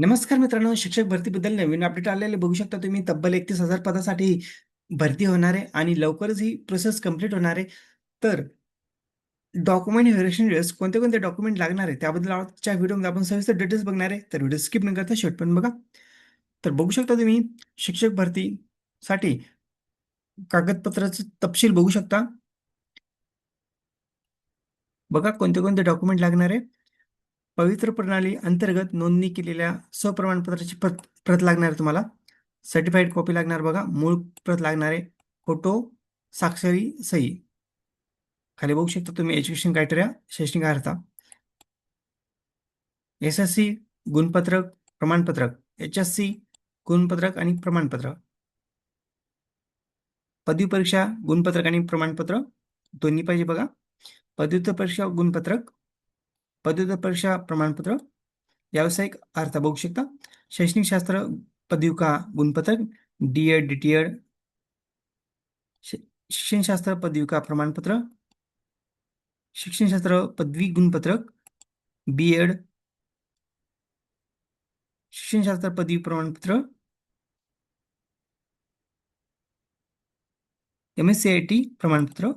नमस्कार मित्रांनो, शिक्षक भरतीबद्दल नवीन अपडेट आलेले बघू शकता तुम्ही. तब्बल 31,000 पदासाठी भरती होणार आहे आणि लवकरच ही प्रोसेस कंप्लीट होणार आहे. तर डॉक्युमेंट व्हेरिफिकेशन वेळेस कोणते डॉक्युमेंट लागणार आहे त्याबद्दल आजच्या व्हिडिओमध्ये आपण सविस्तर डिटेल्स बघणार आहे. तर व्हिडिओ स्किप न करता शेवटपर्यंत बघा. तर बघू शकता तुम्ही शिक्षक भरतीसाठी कागदपत्राचे तपशील बघू शकता. बघा कोणते डॉक्युमेंट लागणार आहे. पवित्र प्रणाली अंतर्गत नोंदणी केलेल्या स्वप्रमाणपत्राची प्रत लागणार आहे तुम्हाला. सर्टिफाईड कॉपी लागणार बघा. मूळ प्रत लागणार आहे. फोटो, स्वाक्षरी, सही. खाली बघू शकता तुम्ही एज्युकेशन क्रायटेरिया, शैक्षणिक अर्हता, SSC गुणपत्रक, प्रमाणपत्रक, HSC गुणपत्रक आणि प्रमाणपत्र, पदवी परीक्षा गुणपत्रक आणि प्रमाणपत्र दोन्ही पाहिजे बघा. पदव्युत्तर परीक्षा गुणपत्रक, पदव्युत्तर परीक्षा प्रमाणपत्र, व्यावसायिक अर्हता बघू शकता. शैक्षणिक शास्त्र पदविका गुणपत्रक, DED, DTED, शिक्षणशास्त्र पदविका प्रमाणपत्र, शिक्षणशास्त्र पदवी गुणपत्रक, BEd, शिक्षणशास्त्र पदवी प्रमाणपत्र, MSCIT प्रमाणपत्र,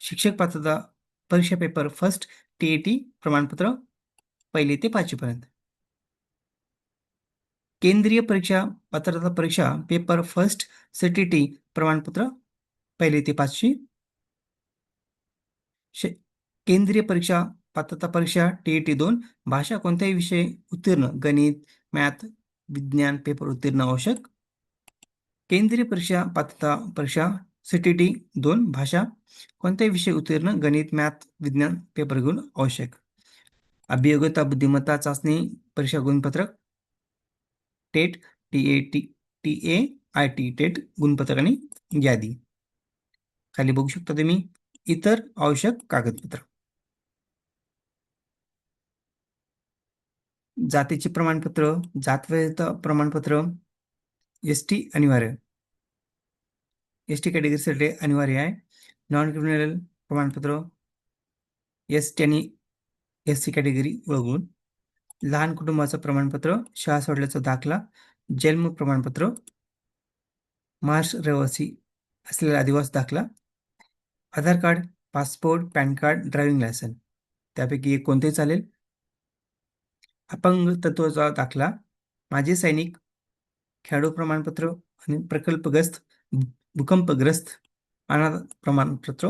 शिक्षक पात्रता परीक्षा पेपर फर्स्ट TAT प्रमाणपत्र 1ली ते 5वी पर्यंत. केंद्रीय परीक्षा पात्रता परीक्षा पेपर फर्स्ट CTT प्रमाणपत्र 1ली ते 5वी. केंद्रीय परीक्षा पात्रता परीक्षा TAT 2 भाषा कोणत्याही विषय उत्तीर्ण, गणित, मॅथ, विज्ञान पेपर उत्तीर्ण आवश्यक. केंद्रीय परीक्षा पात्रता परीक्षा CTT 2 भाषा कोणत्याही विषय उत्तीर्ण, गणित, मॅथ, विज्ञान पेपर घेऊन आवश्यक. अभियोग्यता बुद्धिमत्ता चाचणी परीक्षा गुणपत्रक, टेट, TAIT टेट गुणपत्रक आणि यादी. खाली बघू शकता तुम्ही इतर आवश्यक कागदपत्र. जातीचे प्रमाणपत्र, जातवैधता प्रमाणपत्र, ST अनिवार्य, ST कॅटेगरीसाठी अनिवार्य आहे. नॉन क्रिमिनल प्रमाणपत्र, ST आणि SC कॅटेगरी वगळून. लहान कुटुंबाचं प्रमाणपत्र, शाळा सोडल्याचा दाखला, जन्म प्रमाणपत्र, महाराष्ट्र रहिवासी असलेला आदिवासी दाखला, Aadhaar card, passport, PAN card, driving licence त्यापैकी एक कोणतेही चालेल. अपंग तत्वाचा दाखला, माजी सैनिक, खेळाडू प्रमाणपत्र आणि प्रकल्पग्रस्त, भूकंपग्रस्त अनाथ प्रमाणपत्र,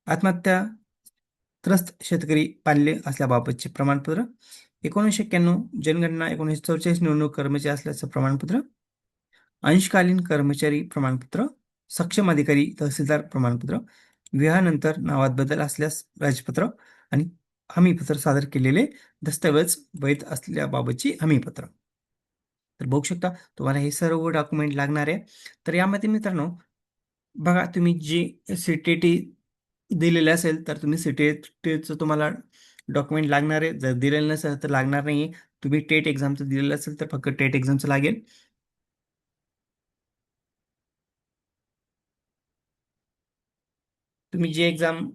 आत्महत्या त्रस्त शेतकरी पाल्य असल्याबाबतचे प्रमाणपत्र, 1991 जनगणना 1944 निवडणूक कर्मचारी असल्याचं प्रमाणपत्र, अंशकालीन कर्मचारी प्रमाणपत्र, सक्षम अधिकारी तहसीलदार प्रमाणपत्र, विवाहानंतर नावात बदल असल्यास राजपत्र आणि हमीपत्र सादर केलेले दस्तऐवज वैध असल्याबाबतची हमीपत्र. तर बघू शकता तुम्हाला हे सर्व डॉक्युमेंट लागणार आहे. तर यामध्ये मित्रांनो बघा तुम्ही जे CTT दिलेलं असेल तर तुम्ही CTTचं तुम्हाला डॉक्युमेंट लागणार आहे. जर दिलेलं नसेल तर लागणार नाही. तुम्ही टेट एक्झामचं दिलेलं असेल तर फक्त टेट एक्झामचं लागेल. तुम्ही जे एक्झाम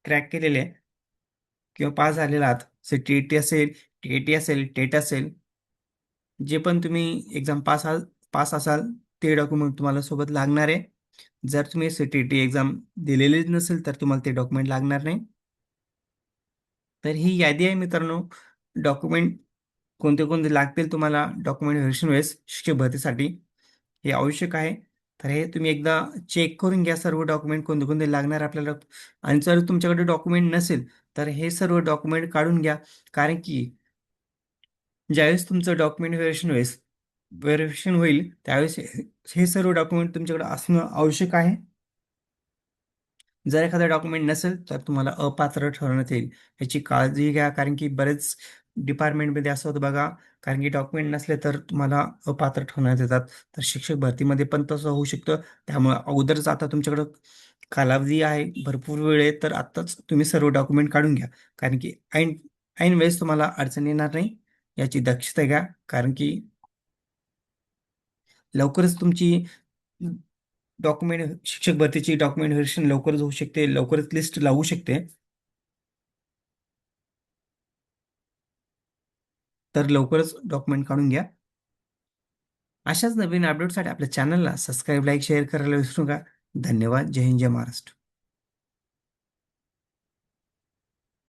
क्रॅक केलेले आहे किंवा पास झालेला आहात, CTET असेल, TAT असेल, टेट असेल, जे पण तुम्ही एक्झाम पास असाल ते डॉक्युमेंट तुम्हाला सोबत लागणार आहे. जर तुम्ही CTET एक्झाम दिलेलीच नसेल तर तुम्हाला ते डॉक्युमेंट लागणार नाही. तर ही यादी आहे मित्रांनो. डॉक्युमेंट कोणते लागतील तुम्हाला डॉक्युमेंट व्हेरिफिकेशन वेळेस शिक्षक भरतीसाठी हे आवश्यक आहे. तर हे तुम्ही एकदा चेक करून घ्या सर्व डॉक्युमेंट कोणते लागणार आपल्याला. आणि जर तुमच्याकडे डॉक्युमेंट नसेल तर हे सर्व डॉक्युमेंट काढून घ्या. कारण की ज्यावेळेस तुमचं डॉक्युमेंट व्हेरिफिकेशन होईल त्यावेळेस हे सर्व डॉक्युमेंट तुमच्याकडे असणं आवश्यक आहे. जर एखादा डॉक्युमेंट नसेल तर तुम्हाला अपात्र ठरवण्यात येईल. याची काळजी घ्या कारण की बरेच डिपार्टमेंटमध्ये असं होतं बघा. कारण की डॉक्युमेंट नसले तर तुम्हाला अपात्र ठरवण्यात येतात. तर शिक्षक भरतीमध्ये पण तसं होऊ शकतं. त्यामुळे अगोदरच आता तुमच्याकडं कालावधी आहे, भरपूर वेळ आहे, तर आत्ताच तुम्ही सर्व डॉक्युमेंट काढून घ्या. कारण की ऐन ऐन वेळेस तुम्हाला अडचण येणार नाही याची दक्षता घ्या. कारण की लवकरच तुमची शिक्षक भरतीची डॉक्युमेंट व्हेरिफिकेशन लवकरच होऊ शकते, लवकरच लिस्ट लागू शकते. तर लवकरच डॉक्युमेंट काढून घ्या. अशाच नवीन अपडेटसाठी आपल्या चॅनलला सबस्क्राईब, लाईक, शेअर करायला विसरू नका. धन्यवाद. जय हिंद, जय महाराष्ट्र.